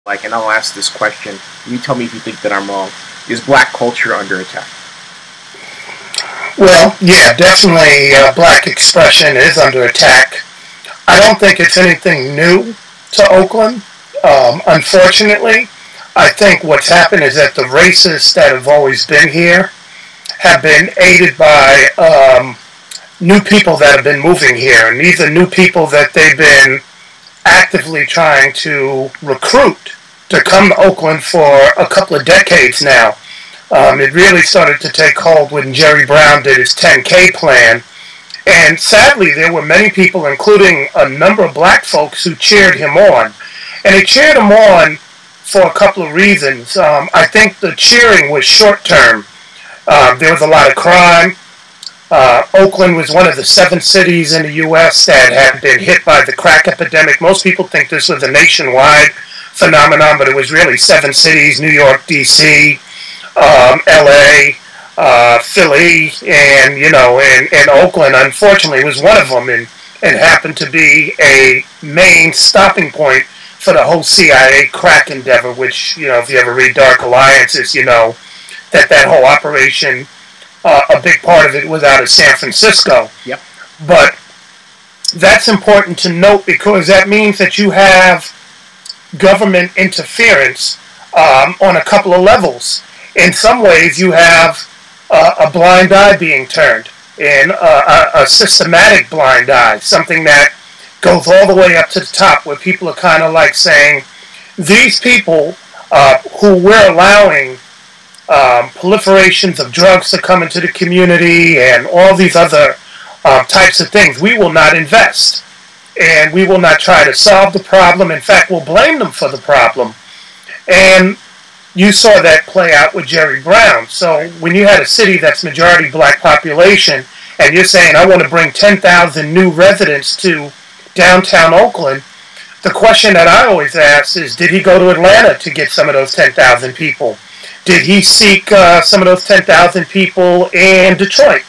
Like, and I'll ask this question. You tell me if you think that I'm wrong. Is black culture under attack? Well, yeah, definitely black expression is under attack. I don't think it's anything new to Oakland. Unfortunately, I think what's happened is that the racists that have always been here have been aided by new people that have been moving here. And these are new people that they've been actively trying to recruit to come to Oakland for a couple of decades now. It really started to take hold when Jerry Brown did his 10K plan. And sadly, there were many people, including a number of black folks, who cheered him on. And they cheered him on for a couple of reasons. I think the cheering was short-term. There was a lot of crime. Oakland was one of the 7 cities in the U.S. that had been hit by the crack epidemic. Most people think this was a nationwide phenomenon, but it was really 7 cities: New York, D.C., L.A., Philly, and and Oakland, unfortunately, was one of them, and happened to be a main stopping point for the whole CIA crack endeavor. Which, if you ever read Dark Alliances, that whole operation, a big part of it was out of San Francisco. Yep. But that's important to note, because that means that you have government interference on a couple of levels. In some ways, you have a blind eye being turned, and a systematic blind eye, something that goes all the way up to the top, where people are kind of like saying, these people who we're allowing proliferations of drugs to come into the community and all these other types of things, we will not invest, and we will not try to solve the problem. In fact, we'll blame them for the problem. And you saw that play out with Jerry Brown. So when you had a city that's majority black population, and you're saying, I want to bring 10,000 new residents to downtown Oakland, the question that I always ask is, did he go to Atlanta to get some of those 10,000 people? Did he seek some of those 10,000 people in Detroit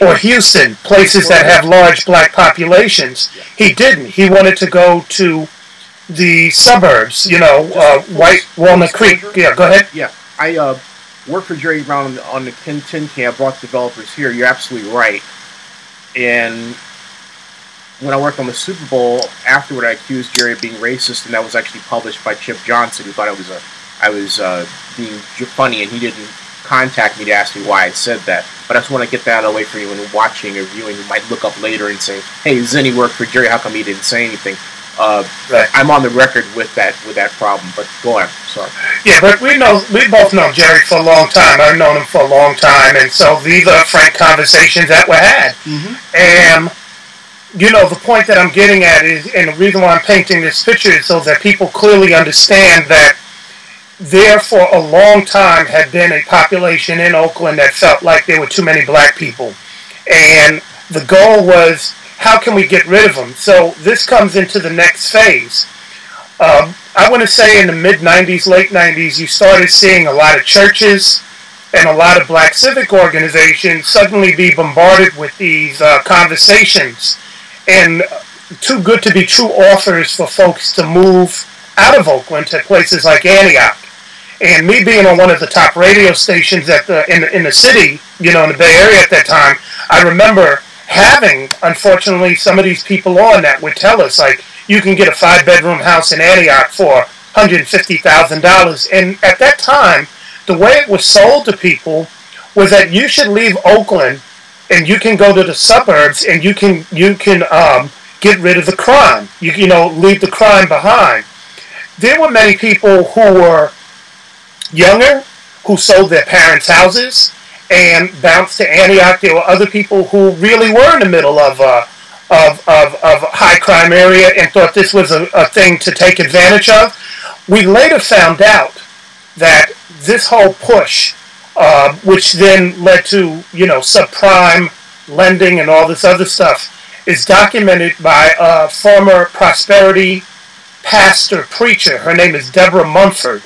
or Houston, places that have large black populations? He didn't. He wanted to go to the suburbs, White Walnut Creek. Yeah, go ahead. Yeah, I worked for Jerry Brown on the 10K. I brought developers here. You're absolutely right. And when I worked on the Super Bowl, afterward I accused Jerry of being racist, and that was actually published by Chip Johnson, who thought I was being funny, and he didn't contact me to ask me why I said that. But I just want to get that out of the way for anyone watching or viewing who might look up later and say, hey, Zinni worked for Jerry, how come he didn't say anything? Right. I'm on the record with that problem, but go on. Sorry. Yeah, but we both know Jerry for a long time. I've known him for a long time, and so these are frank conversations that were had. And the point that I'm getting at is, and the reason why I'm painting this picture is so that people clearly understand that there for a long time had been a population in Oakland that felt like there were too many black people, and the goal was, how can we get rid of them? So this comes into the next phase. I want to say in the mid-'90s, late '90s, you started seeing a lot of churches and a lot of black civic organizations suddenly be bombarded with these conversations, and too good to be true offers for folks to move out of Oakland to places like Antioch. And me being on one of the top radio stations in the city, in the Bay Area at that time, I remember having, unfortunately, some of these people on that would tell us, like, you can get a 5-bedroom house in Antioch for $150,000. And at that time, the way it was sold to people was that you should leave Oakland and you can go to the suburbs and you can get rid of the crime. Leave the crime behind. There were many people who were younger, who sold their parents' houses and bounced to Antioch. There were other people who really were in the middle of a high crime area and thought this was a thing to take advantage of. We later found out that this whole push, which then led to subprime lending and all this other stuff, is documented by a former prosperity pastor preacher. Her name is Deborah Mumford,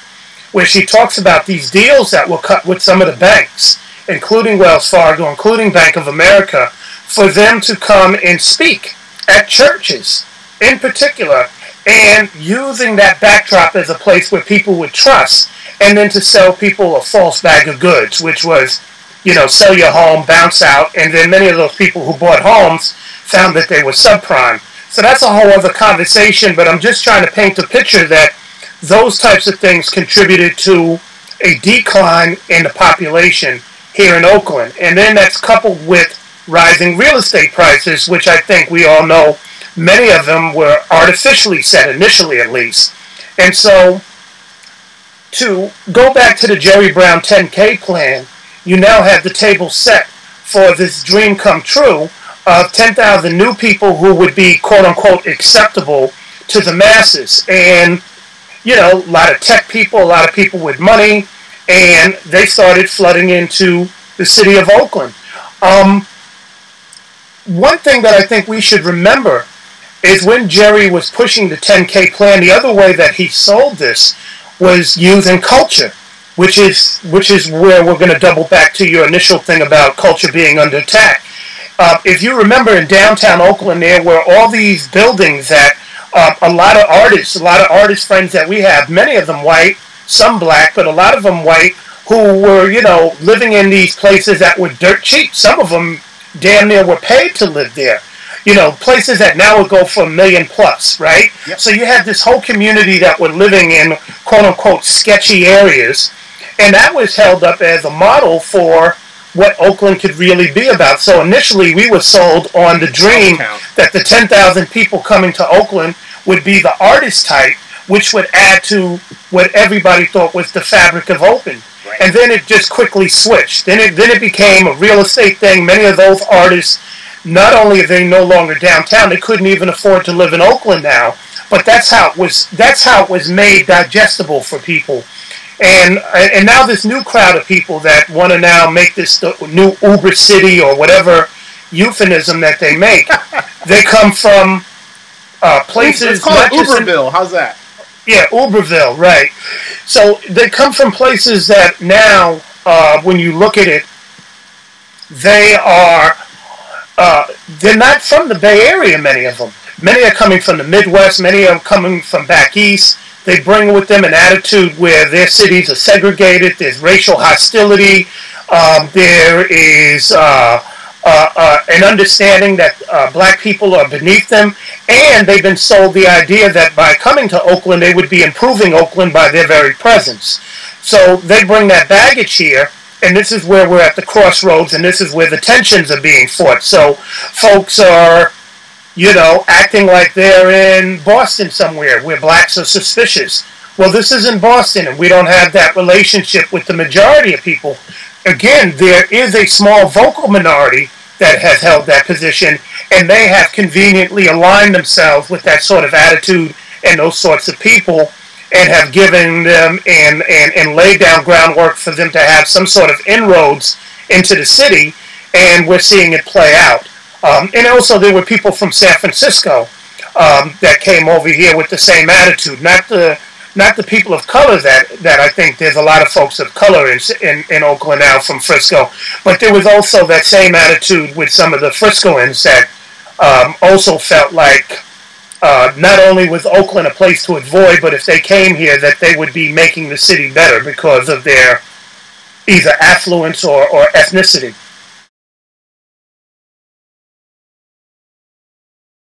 where she talks about these deals that were cut with some of the banks, including Wells Fargo, including Bank of America, for them to come and speak at churches in particular and using that backdrop as a place where people would trust, and then to sell people a false bag of goods, which was, you know, sell your home, bounce out, and then many of those people who bought homes found that they were subprime. So that's a whole other conversation, but I'm just trying to paint a picture that those types of things contributed to a decline in the population here in Oakland. And then that's coupled with rising real estate prices, which I think we all know many of them were artificially set, initially at least. And so, to go back to the Jerry Brown 10K plan, you now have the table set for this dream come true of 10,000 new people who would be, quote-unquote, acceptable to the masses. And, you know, a lot of tech people, a lot of people with money, and they started flooding into the city of Oakland. One thing that I think we should remember is when Jerry was pushing the 10K plan, the other way that he sold this was using culture, which is where we're going to double back to your initial thing about culture being under attack. If you remember, in downtown Oakland, there were all these buildings that a lot of artist friends that we have, many of them white, some black, but a lot of them white, who were, you know, living in these places that were dirt cheap. Some of them damn near were paid to live there. You know, places that now would go for $1 million plus, right? Yep. So you had this whole community that were living in quote-unquote sketchy areas, and that was held up as a model for what Oakland could really be about. So initially we were sold on the dream that the 10,000 people coming to Oakland would be the artist type, which would add to what everybody thought was the fabric of Oakland. Right. And then it just quickly switched. Then it became a real estate thing. Many of those artists, not only are they no longer downtown, they couldn't even afford to live in Oakland now. But that's how it was made digestible for people. And now this new crowd of people that want to now make this the new Uber City or whatever euphemism that they make, they come from places. Let's call it Uberville. How's that? Yeah, Uberville, right. So they come from places that now, when you look at it, they're not from the Bay Area, many of them. Many are coming from the Midwest, many are coming from back east. They bring with them an attitude where their cities are segregated, there's racial hostility, there is an understanding that black people are beneath them, and they've been sold the idea that by coming to Oakland, they would be improving Oakland by their very presence. So they bring that baggage here, and this is where we're at the crossroads, and this is where the tensions are being fought. So folks are, you know, acting like they're in Boston somewhere where blacks are suspicious. Well, this is in Boston, and we don't have that relationship with the majority of people. Again, there is a small vocal minority that has held that position, and they have conveniently aligned themselves with that sort of attitude and those sorts of people, and have given them and laid down groundwork for them to have some sort of inroads into the city, and we're seeing it play out. And also there were people from San Francisco that came over here with the same attitude. Not the people of color that I think there's a lot of folks of color in Oakland now from Frisco. But there was also that same attitude with some of the Friscoans that also felt like not only was Oakland a place to avoid, but if they came here that they would be making the city better because of their either affluence or ethnicity.